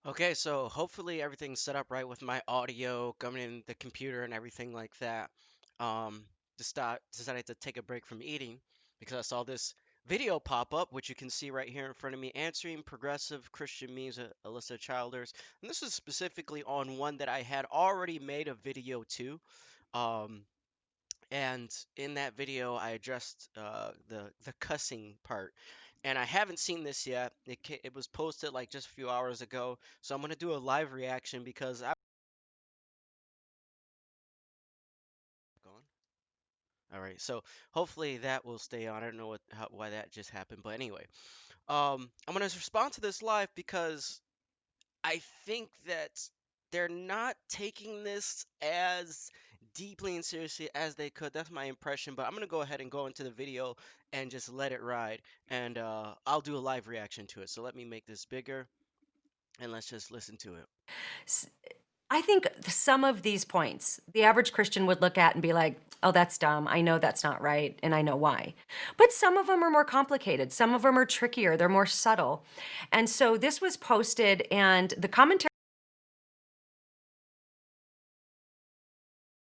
Okay, so hopefully everything's set up right with my audio coming in the computer and everything like that. Um, decided to take a break from eating because I saw this video pop up, which you can see right here in front of me, answering progressive Christian memes, Alyssa Childers. And this is specifically on one that I had already made a video to. Um, and in that video, I addressed the cussing part. And I haven't seen this yet. It was posted like just a few hours ago, so I'm gonna do a live reaction because I. Gone. All right, so hopefully that will stay on. I don't know why that just happened, but anyway, I'm gonna respond to this live because I think that they're not taking this as deeply and seriously as they could. That's my impression, but I'm gonna go ahead and go into the video and just let it ride, and I'll do a live reaction to it. So let me make this bigger, and let's just listen to it. S- I think some of these points, the average Christian would look at and be like, oh, that's dumb. I know that's not right, and I know why. But some of them are more complicated. Some of them are trickier. They're more subtle. And so this was posted, and the commentary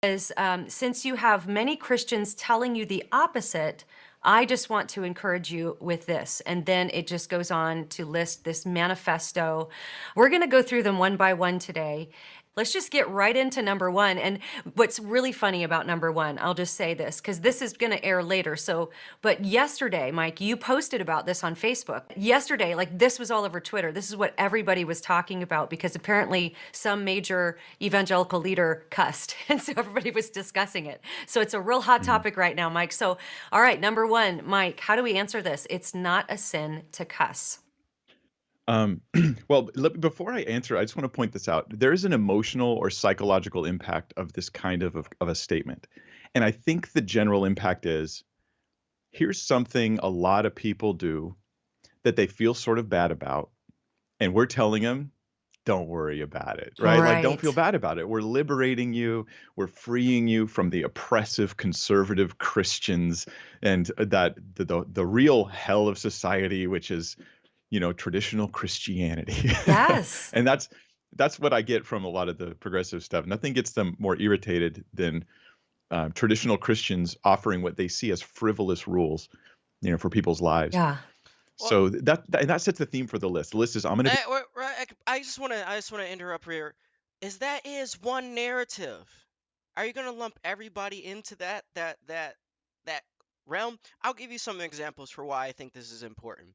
is since you have many Christians telling you the opposite, I just want to encourage you with this. And then it just goes on to list this manifesto. We're going to go through them one by one today. Let's just get right into number one. And what's really funny about number one, I'll just say this because this is going to air later. So, but yesterday, Mike, you posted about this on Facebook. Yesterday, like this was all over Twitter. This is what everybody was talking about because apparently some major evangelical leader cussed. And so everybody was discussing it. So it's a real hot Mhm. topic right now, Mike. So, all right, number one, Mike, how do we answer this? It's not a sin to cuss. Um, well, before I answer, I just want to point this out. There is an emotional or psychological impact of this kind of a statement. And I think the general impact is here's something a lot of people do that they feel sort of bad about. And we're telling them, don't worry about it, right? Like, don't feel Right. bad about it. We're liberating you. We're freeing you from the oppressive conservative Christians and that the real hell of society, which is traditional Christianity. Yes. And that's what I get from a lot of the progressive stuff. Nothing gets them more irritated than traditional Christians offering what they see as frivolous rules, for people's lives. Yeah. Well, So that sets the theme for the list. The list is I'm going to be. I just wanna interrupt here. Is one narrative. Are you gonna lump everybody into that realm? I'll give you some examples for why I think this is important.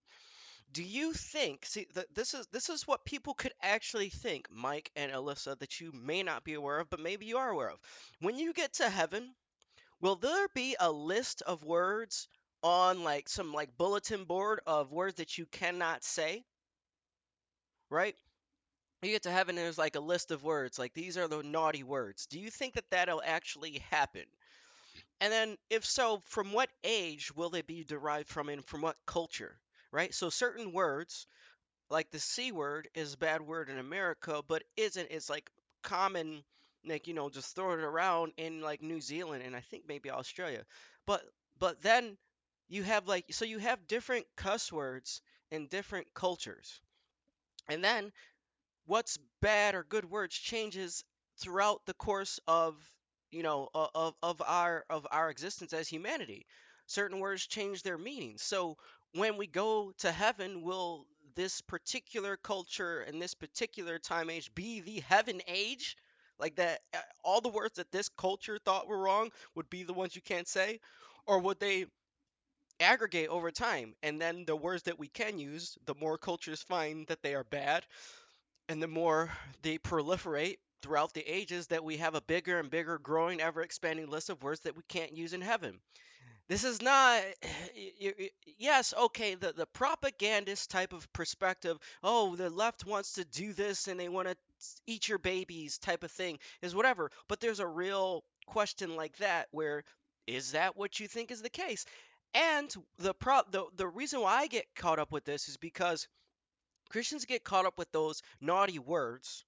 Do you think, see, this is what people could actually think, Mike and Alyssa, that you may not be aware of, but maybe you are aware of. When you get to heaven, will there be a list of words on like some like bulletin board of words that you cannot say, right? You get to heaven and there's like a list of words, like these are the naughty words. Do you think that that'll actually happen? And then, if so, from what age will they be derived from and from what culture, right? So certain words like the C word is a bad word in America, but isn't it's like common, like just throw it around in like New Zealand and I think maybe Australia. But then you have like so you have different cuss words in different cultures. And then what's bad or good words changes throughout the course of of our existence as humanity. Certain words change their meaning. So when we go to heaven, will this particular culture and this particular time age be the heaven age, like that all the words that this culture thought were wrong would be the ones you can't say, or would they aggregate over time, and then the words that we can use, the more cultures find that they are bad, and the more they proliferate throughout the ages, that we have a bigger and bigger, growing, ever expanding list of words that we can't use in heaven. This is not, yes, okay, the propagandist type of perspective, oh, the left wants to do this and they want to eat your babies type of thing, is whatever. But there's a real question like that where, is that what you think is the case? And the reason why I get caught up with this is because Christians get caught up with those naughty words,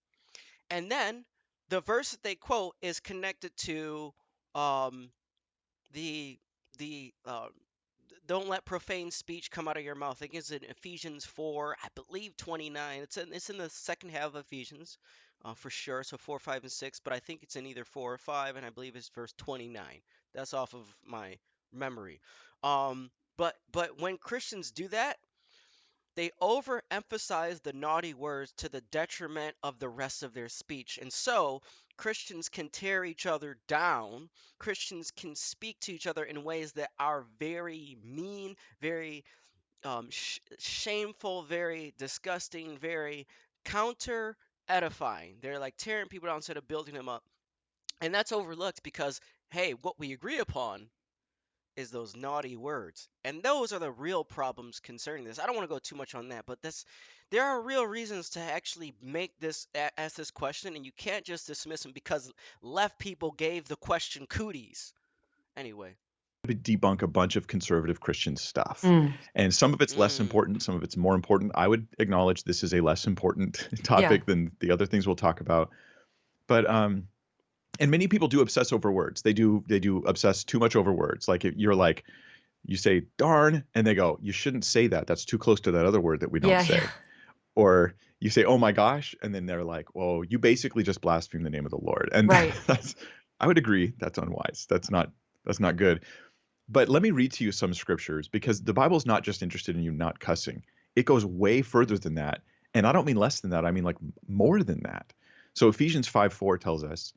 and then the verse that they quote is connected to um, the the don't let profane speech come out of your mouth. I think it's in Ephesians 4, I believe 29. It's in the second half of Ephesians, for sure. So 4, 5, and 6, but I think it's in either 4 or 5, and I believe it's verse 29. That's off of my memory. But when Christians do that, they overemphasize the naughty words to the detriment of the rest of their speech. And so Christians can tear each other down. Christians can speak to each other in ways that are very mean, very shameful, very disgusting, very counter edifying. They're like tearing people down instead of building them up. And that's overlooked because, hey, what we agree upon is those naughty words. And those are the real problems concerning this. I don't want to go too much on that, but there are real reasons to actually make this ask this question, and you can't just dismiss them because left people gave the question cooties. Anyway. Debunk a bunch of conservative Christian stuff. Mm. And some of it's less Mm. important, some of it's more important. I would acknowledge this is a less important Yeah. topic than the other things we'll talk about. But and many people do obsess over words. They do obsess too much over words. Like you're like you say darn and they go, you shouldn't say that. That's too close to that other word that we don't Yeah. Yeah. say. Or you say, oh my gosh, and then they're like, well, you basically just blaspheme the name of the Lord. And Right. that's I would agree that's unwise. That's not good. But let me read to you some scriptures because the Bible's not just interested in you not cussing. It goes way further than that. And I don't mean less than that. I mean like more than that. So Ephesians 5:4 tells us,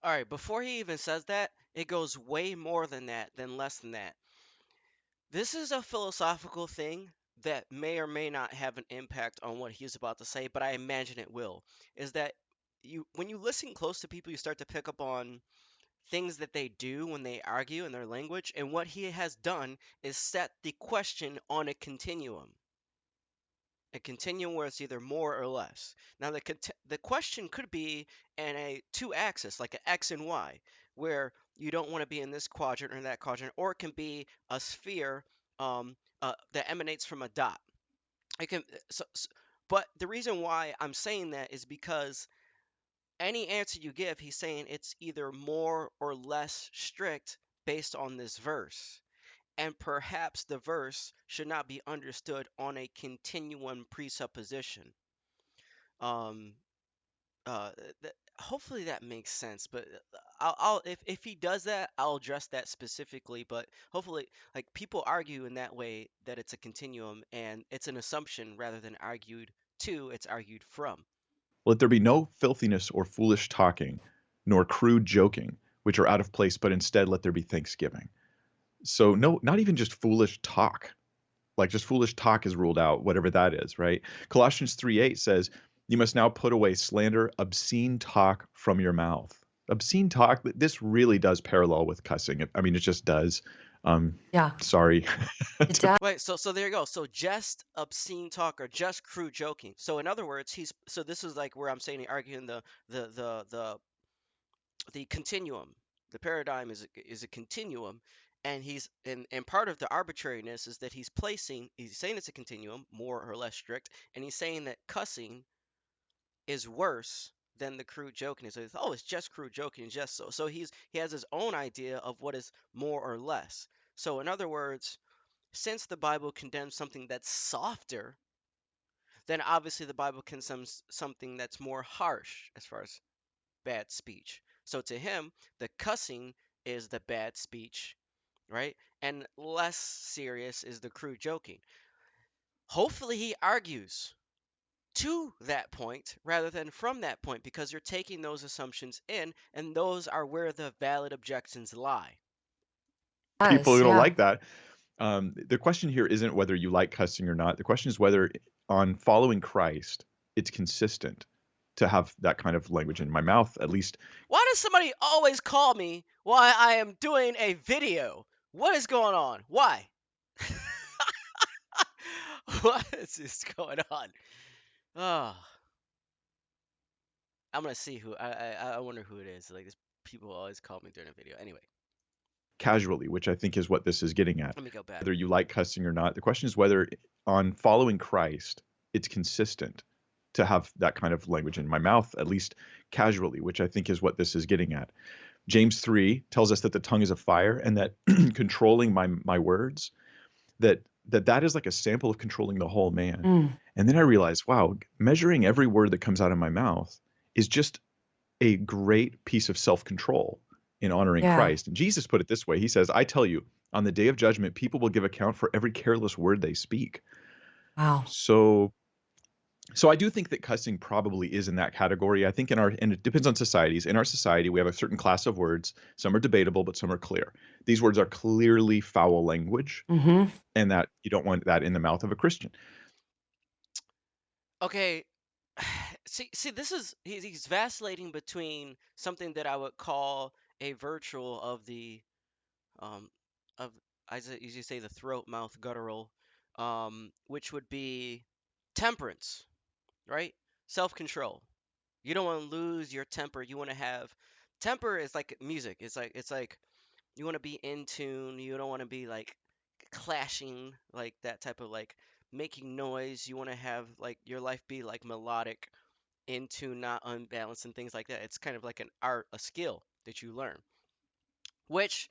All right, before he even says that, it goes way more than that, than less than that. This is a philosophical thing that may or may not have an impact on what he's about to say, but I imagine it will. Is that when you listen close to people, you start to pick up on things that they do when they argue in their language, and what he has done is set the question on a continuum where it's either more or less. Now, the question could be in a two axis, like an X and Y, where you don't want to be in this quadrant or that quadrant, or it can be a sphere that emanates from a dot. It can, but the reason why I'm saying that is because any answer you give, he's saying it's either more or less strict based on this verse. And perhaps the verse should not be understood on a continuum presupposition. Um, uh, hopefully that makes sense. But if he does that, I'll address that specifically. But hopefully, like people argue in that way that it's a continuum and it's an assumption rather than argued to, it's argued from. let there be no filthiness or foolish talking, nor crude joking, which are out of place, but instead let there be thanksgiving. So no, not even just foolish talk. Like just foolish talk is ruled out, whatever that is, right? Colossians 3:8 says, you must now put away slander, obscene talk from your mouth. Obscene talk, this really does parallel with cussing. I mean, it just does. Um, Yeah. sorry. It does. Wait, so there you go. So just obscene talk or just crude joking. So in other words, so this is like where I'm saying arguing the the the the continuum. The paradigm is a continuum, and and part of the arbitrariness is that he's saying it's a continuum, more or less strict, and he's saying that cussing is worse than the crude joking. So it's, oh, it's just crude joking, just so he has his own idea of what is more or less. So in other words, since the Bible condemns something that's softer, then obviously the Bible condemns something that's more harsh as far as bad speech. So to him, the cussing is the bad speech, right? And less serious is the crude joking. Hopefully, he argues to that point rather than from that point because you're taking those assumptions in, and those are where the valid objections lie. People Does. who don't Yeah. like that. The question here isn't whether you like cussing or not. The question is whether on following Christ, it's consistent to have that kind of language in my mouth, at least. Why does somebody always call me while I am doing a video? What is going on? Why? What is this going on? Oh, I'm gonna see who. I wonder who it is. Like this, people always call me during a video. Anyway, Casually, which I think is what this is getting at. let me go back. Whether you like cussing or not, the question is whether on following Christ, it's consistent to have that kind of language in my mouth, at least casually, which I think is what this is getting at. James 3 tells us that the tongue is a fire and that controlling my words that that is like a sample of controlling the whole man. Mm. And then I realized, wow, measuring every word that comes out of my mouth is just a great piece of self-control in honoring Yeah. Christ. And Jesus put it this way. He says, I tell you, on the day of judgment, people will give account for every careless word they speak. Wow. So so I do think that cussing probably is in that category. I think in our, and it depends on societies. In our society, we have a certain class of words. Some are debatable, but some are clear. These words are clearly foul language, Mm-hmm. and that you don't want that in the mouth of a Christian. Okay, see, this is he's vacillating between something that I would call a virtual of the um of I usually say the throat, mouth, guttural, which would be temperance, right? Self-control. You don't want to lose your temper. You want to have temper is like music. It's like you want to be in tune. You don't want to be like clashing, like that type of like making noise. You want to have like your life be like melodic, in tune, not unbalanced, and things like that. It's kind of like an art, a skill that you learn, which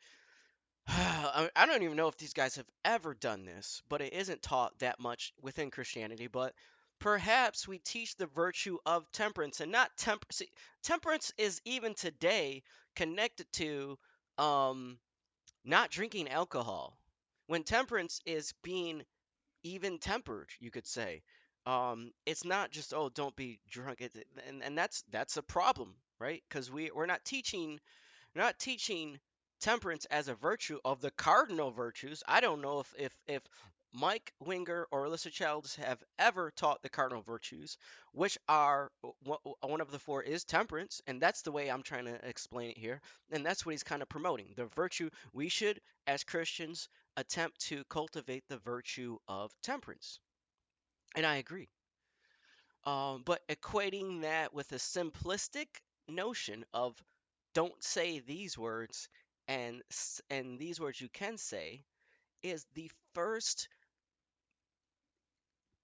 I don't even know if these guys have ever done this, but it isn't taught that much within Christianity. But perhaps we teach the virtue of temperance and not temperance. Temperance is even today connected to um, not drinking alcohol, when temperance is being even tempered, you could say. It's not just, oh, don't be drunk, and that's a problem, right? Because we're not teaching temperance as a virtue of the cardinal virtues. I don't know if Mike Winger or Alyssa Childs have ever taught the cardinal virtues, which are one of the four is temperance, and that's the way I'm trying to explain it here. And that's what he's kind of promoting. The virtue we should, as Christians, attempt to cultivate the virtue of temperance. And I agree. But equating that with a simplistic notion of don't say these words and these words you can say is the first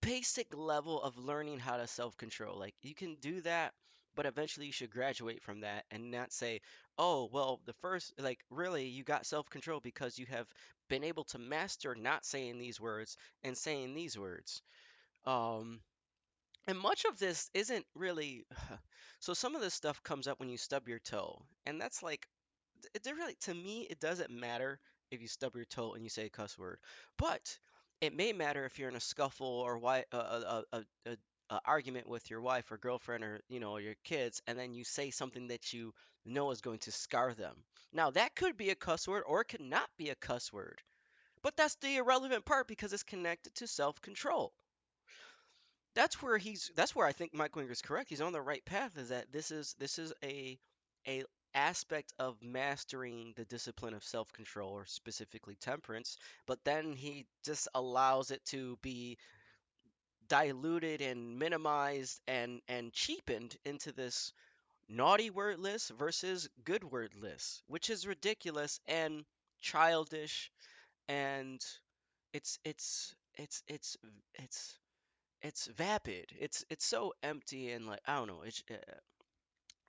basic level of learning how to self-control. Like you can do that, but eventually you should graduate from that and not say, "Oh, well, the first like really you got self-control because you have been able to master not saying these words and saying these words." Um And much of this isn't really so some of this stuff comes up when you stub your toe. And that's like it really to me it doesn't matter if you stub your toe and you say a cuss word. But it may matter if you're in a scuffle or why a argument with your wife or girlfriend or your kids and then you say something that you know is going to scar them. Now that could be a cuss word or it could not be a cuss word. But that's the irrelevant part because it's connected to self-control. That's where I think Mike Winger is correct. He's on the right path. Is that this is a aspect of mastering the discipline of self-control or specifically temperance, but then he just allows it to be diluted and minimized and cheapened into this naughty word list versus good word list, which is ridiculous and childish and it's it's vapid. It's so empty and like I don't know.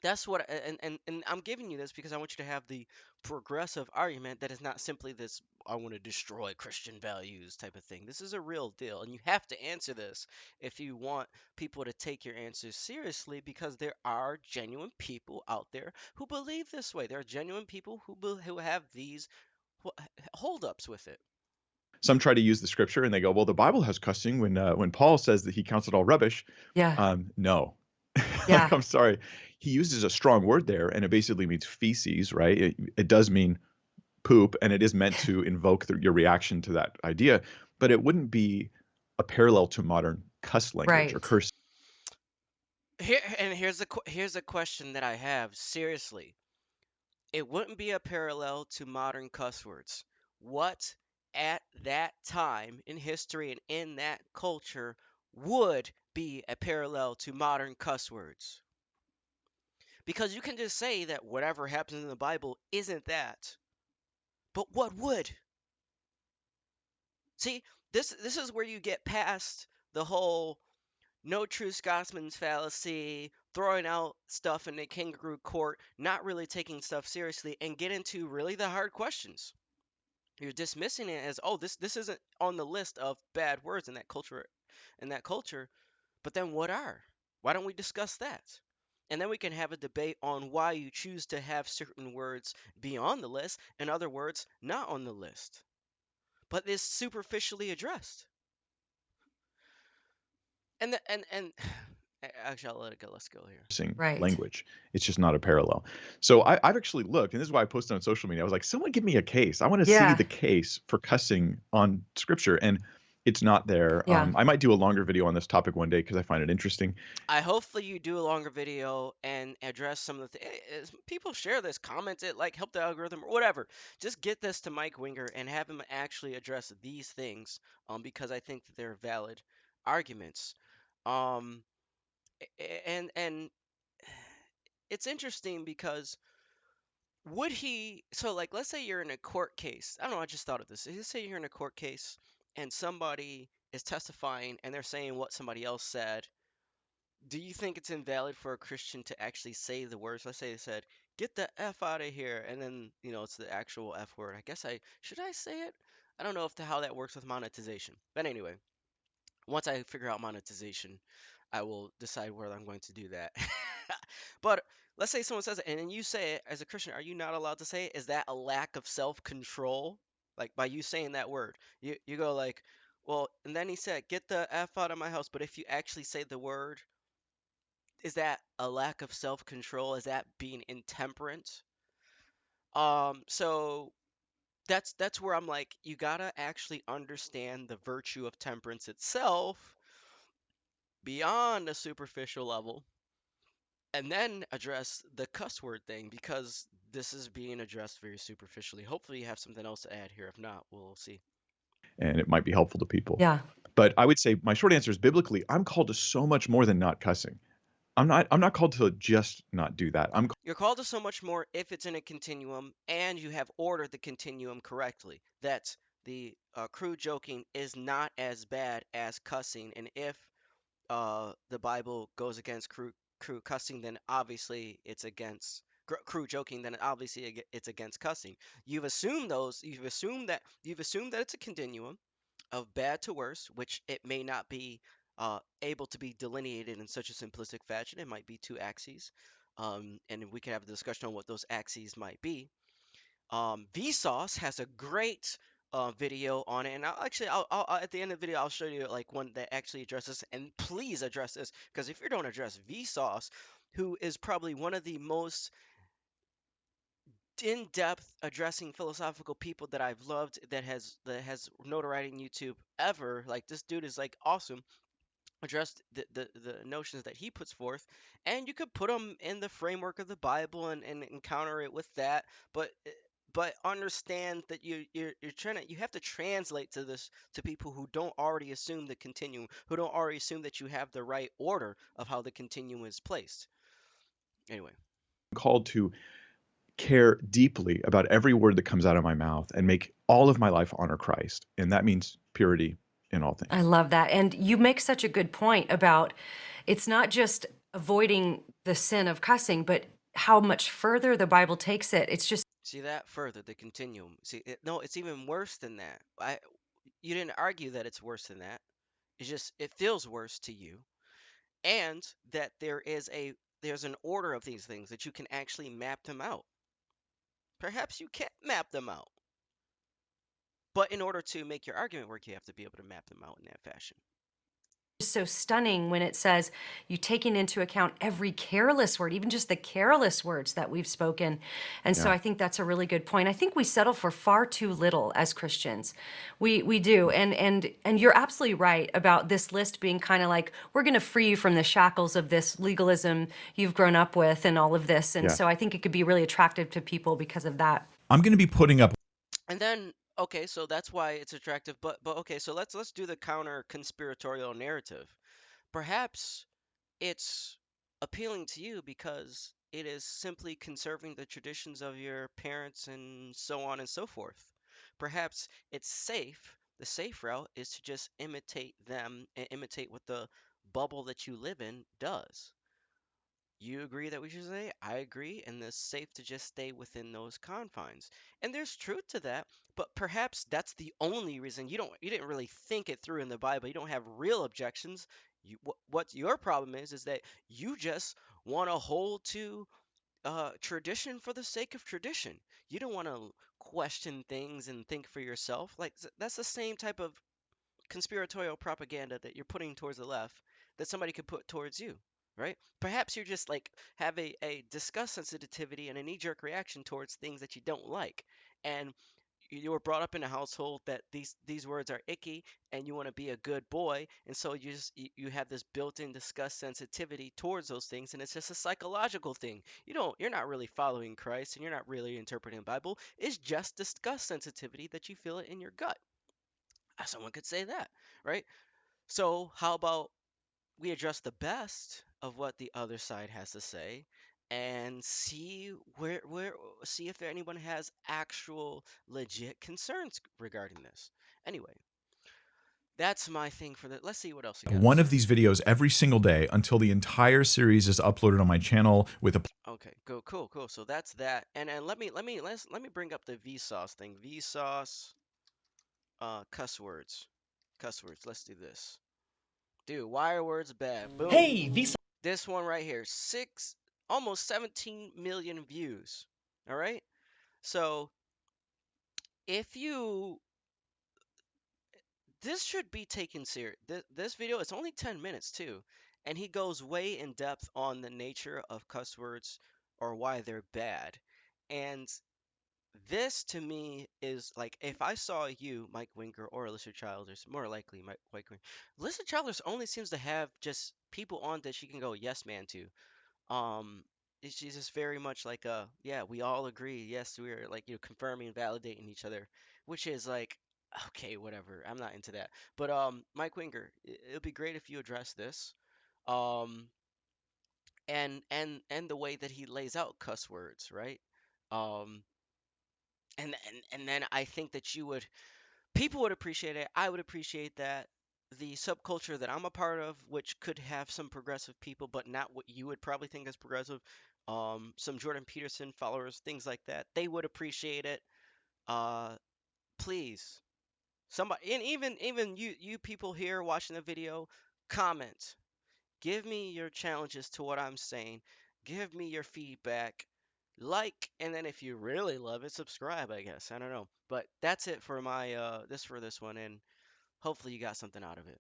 That's what and I'm giving you this because I want you to have the progressive argument that is not simply this I want to destroy Christian values type of thing. This is a real deal, and you have to answer this if you want people to take your answers seriously because there are genuine people out there who believe this way. There are genuine people who have these holdups with it. Some try to use the scripture and they go, well, the Bible has cussing when Paul says that he counts it all rubbish. Yeah. No, like Yeah. I'm sorry, he uses a strong word there, and it basically means feces, right? It does mean poop, and it is meant to invoke your reaction to that idea, but it wouldn't be a parallel to modern cuss language or Right. curse. Here's a question that I have seriously. It wouldn't be a parallel to modern cuss words. What at that time in history and in that culture would be a parallel to modern cuss words? Because you can just say that whatever happens in the Bible isn't that. But what would? See, this is where you get past the whole no true Scotsman's fallacy, throwing out stuff in a kangaroo court, not really taking stuff seriously, and get into really the hard questions. You're dismissing it as, oh, this isn't on the list of bad words in that culture. But then what are? Why don't we discuss that? And then we can have a debate on why you choose to have certain words be on the list and other words not on the list. But it's superficially addressed. And actually, I'll let it go. Let's go here. Right. language. It's just not a parallel. So I've actually looked, and this is why I posted on social media. I was like, someone give me a case. I want to see Yeah. the case for cussing on scripture, and it's not there. Yeah. I might do a longer video on this topic one day because I find it interesting. I hopefully you do a longer video and address some of the people share this, comment it, like help the algorithm or whatever. Just get this to Mike Winger and have him actually address these things, because I think that they're valid arguments. Um, and it's interesting because would he? So like, let's say you're in a court case. I don't know. I just thought of this. Let's say you're in a court case and somebody is testifying and they're saying what somebody else said. Do you think it's invalid for a Christian to actually say the words? Let's say they said, "Get the f out of here," and then it's the actual f word. I guess I should I say it? I don't know if how that works with monetization. But anyway, once I figure out monetization, I will decide whether I'm going to do that. But let's say someone says it, and then you say it as a Christian. Are you not allowed to say it? Is that a lack of self-control? Like by you saying that word, you go like, well, and then he said, "Get the f out of my house." But if you actually say the word, is that a lack of self-control? Is that being intemperate? So that's where I'm like, you gotta actually understand the virtue of temperance itself beyond a superficial level, and then address the cuss word thing because this is being addressed very superficially. Hopefully, you have something else to add here. If not, we'll see. And it might be helpful to people. Yeah. But I would say my short answer is biblically, I'm called to so much more than not cussing. I'm not called to just not do that. I'm You're called to so much more if it's in a continuum and you have ordered the continuum correctly. That the crude joking is not as bad as cussing, and if the Bible goes against crude cussing, then obviously it's against crude joking. Then obviously it's against cussing. You've assumed those. You've assumed that it's a continuum of bad to worse, which it may not be able to be delineated in such a simplistic fashion. It might be two axes, and we can have a discussion on what those axes might be. VSauce has a great video on it, and at the end of the video I'll show you like one that actually addresses. And please address this because if you don't address VSauce, who is probably one of the most in-depth addressing philosophical people that I've loved, that has notoriety in YouTube ever. Like this dude is like awesome. Addressed the notions that he puts forth, and you could put them in the framework of the Bible and encounter it with that. But but understand that you're trying to you have to translate to this to people who don't already assume the continuum, who don't already assume that you have the right order of how the continuum is placed. Anyway, called to care deeply about every word that comes out of my mouth and make all of my life honor Christ. And that means purity in all things. I love that. And you make such a good point about it's not just avoiding the sin of cussing, but how much further the Bible takes it. It's just see that further the continuum. See, no, it's even worse than that. You didn't argue that it's worse than that. It's just it feels worse to you, and that there's an order of these things that you can actually map them out. Perhaps you can't map them out, but in order to make your argument work, you have to be able to map them out in that fashion. so stunning when it says you taking into account every careless word, even just the careless words that we've spoken. And so Yeah. I think that's a really good point. I think we settle for far too little as Christians. We do. And you're absolutely right about this list being kind of like we're going to free you from the shackles of this legalism you've grown up with and all of this. And Yeah. so I think it could be really attractive to people because of that. I'm going to be putting up And then okay, so that's why it's attractive. But okay, so let's do the counter conspiratorial narrative. Perhaps it's appealing to you because it is simply conserving the traditions of your parents and so on and so forth. Perhaps it's safe. The safe route is to just imitate them and imitate what the bubble that you live in does. You agree that we should say, I agree, and it's safe to just stay within those confines. And there's truth to that, but perhaps that's the only reason you didn't really think it through in the Bible. You don't have real objections. What your problem is that you just want to hold to tradition for the sake of tradition. You don't want to question things and think for yourself. Like that's the same type of conspiratorial propaganda that you're putting towards the left that somebody could put towards you, right? Perhaps you're just like have a disgust sensitivity and a knee-jerk reaction towards things that you don't like. And you were brought up in a household that these words are icky and you want to be a good boy, and so you have this built-in disgust sensitivity towards those things, and it's just a psychological thing. You're not really following Christ and you're not really interpreting the Bible. It's just disgust sensitivity that you feel it in your gut. Someone could say that, right? So, how about we address the best of what the other side has to say and see where see if there anyone has actual legit concerns regarding this. Anyway, that's my thing for the. Let's see what else we got to one of say. these videos every single day until the entire series is uploaded on my channel with a Okay, go cool. So that's that. And let me bring up the VSauce thing. VSauce cuss words. Cuss words. Let's do this. Dude, why are words bad? Boom. Hey, VSauce. This one right here, almost 17 million views. All right. So if you, this should be taken serious. This video, it's only 10 minutes too. And he goes way in depth on the nature of cuss words or why they're bad. And this to me is like if I saw you, Mike Winger, or Alyssa Childers, more likely Mike Winger. Alyssa Childers only seems to have just people on that she can go yes man to. Um, she's just very much like yeah, we all agree. Yes, we're like confirming and validating each other, which is like okay, whatever. I'm not into that. But Mike Winger, it'd be great if you address this. Um, and the way that he lays out cuss words, right? Um, and then I think that people would appreciate it. I would appreciate that. The subculture that I'm a part of, which could have some progressive people, but not what you would probably think is progressive, some Jordan Peterson followers, things like that, they would appreciate it. Uh, please, somebody, and even you people here watching the video, comment. Give me your challenges to what I'm saying. Give me your feedback. Like, and then if you really love it, subscribe, I guess. I don't know. But that's it for my this one, and hopefully you got something out of it.